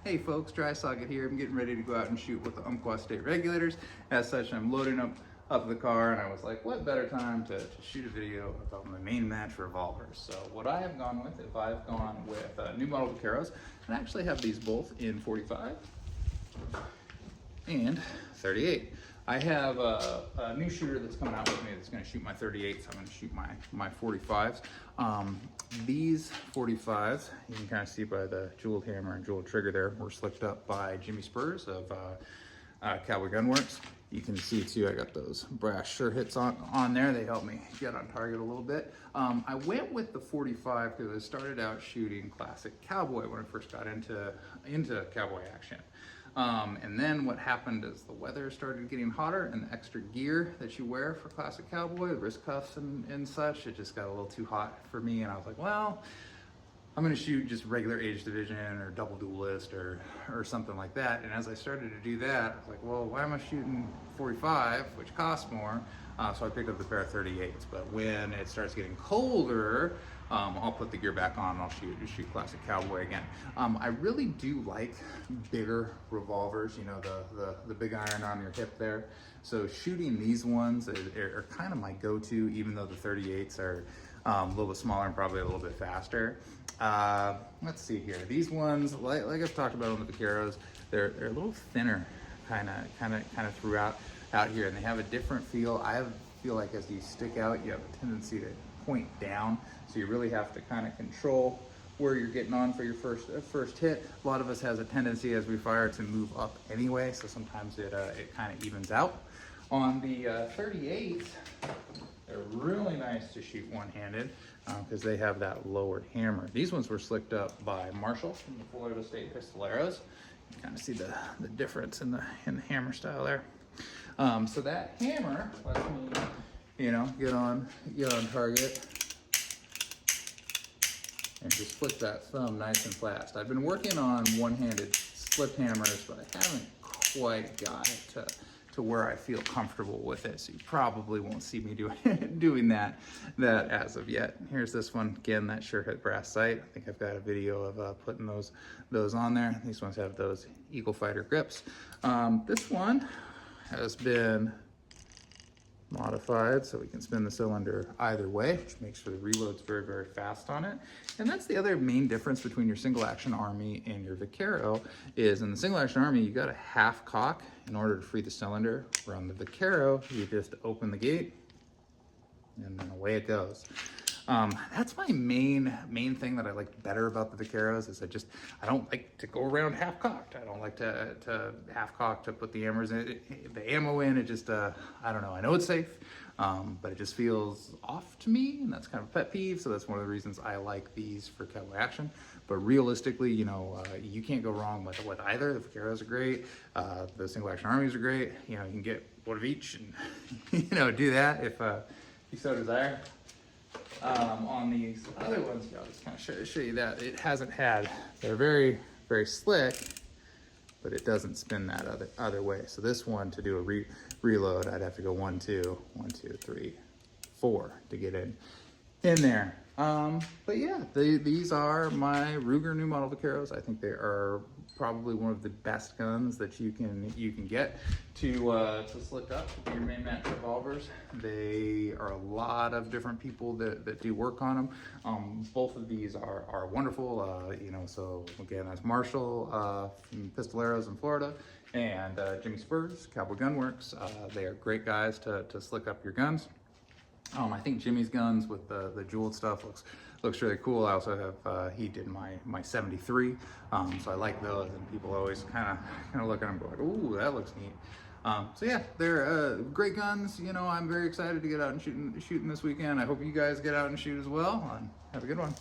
Hey folks, Dry Socket here. I'm getting ready to go out and shoot with the Umpqua State Regulators. As such, I'm loading up the car, and I was like, what better time to shoot a video about my main match, Revolvers. So what I have gone with, if I've gone with new model Vaqueros, and I actually have these both in 45 and 38. I have a new shooter that's coming out with me that's going to shoot my 38s. I'm going to shoot my 45s. These 45s, you can kind of see by the jeweled hammer and jeweled trigger there, were slicked up by Jimmy Spurs of Cowboy Gunworks. You can see too, I got those brass sure hits on there. They help me get on target a little bit. I went with the 45 because I started out shooting classic Cowboy when I first got into Cowboy action. And then what happened is the weather started getting hotter, and the extra gear that you wear for classic Cowboy, the wrist cuffs and such, it just got a little too hot for me. And I was like, well, I'm gonna shoot just regular age division or double duelist or something like that. And as I started to do that, I was like, well, why am I shooting 45, which costs more? So I picked up the pair of 38s. But when it starts getting colder, I'll put the gear back on and I'll shoot classic Cowboy again. I really do like bigger revolvers, you know, the big iron on your hip there. So shooting these ones are kind of my go-to, even though the 38s are a little bit smaller and probably a little bit faster. Let's see here. These ones, like I've talked about on the Vaqueros, they're a little thinner, kind of throughout out here, and they have a different feel. I feel like as you stick out, you have a tendency to point down, so you really have to kind of control where you're getting on for your first hit. A lot of us has a tendency as we fire to move up anyway, so sometimes it kind of evens out. On the 38s, they're really nice to shoot one-handed because they have that lowered hammer. These ones were slicked up by Marshall from the Florida State Pistoleros. You kind of see the difference in the hammer style there. So that hammer lets me, you know, get on target and just flip that thumb nice and fast. I've been working on one-handed slip hammers, but I haven't quite got it to where I feel comfortable with it. So you probably won't see me doing that as of yet. Here's this one again, that sure hit brass sight. I think I've got a video of putting those on there. These ones have those Eagle Fighter grips. This one has been modified so we can spin the cylinder either way, which makes for the reloads very, very fast on it. And that's the other main difference between your single action Army and your Vaquero is in the single action Army, you got to half cock in order to free the cylinder. Where on the Vaquero, you just open the gate and then away it goes. That's my main thing that I like better about the Vaqueros is I don't like to go around half cocked. I don't like to half cock to put the hammers in the ammo in. It just I don't know. I know it's safe, but it just feels off to me, and that's kind of a pet peeve. So that's one of the reasons I like these for Cowboy action. But realistically, you know, you can't go wrong with either. The Vaqueros are great. The single action Armies are great. You know, you can get one of each and you know, do that if you so desire. On these other ones, I'll just kind of show you that it hasn't had, they're very, very slick, but it doesn't spin that other way. So this one, to do a reload, I'd have to go 1, 2, 1, 2, 3, 4 to get in there. But yeah, these are my Ruger new model Vaqueros. I think they are probably one of the best guns that you can get to slick up to your main match revolvers. They are a lot of different people that do work on them. Both of these are wonderful. You know, so again, that's Marshall from Pistoleros in Florida, and Jimmy Spurs, Cowboy Gunworks. They are great guys to slick up your guns. I think Jimmy's guns with the jeweled stuff looks really cool. I also have he did my 73, so I like those, and people always kind of look at them and go like, ooh, that looks neat. So yeah, they're great guns. You know, I'm very excited to get out and shooting this weekend. I hope you guys get out and shoot as well, and have a good one.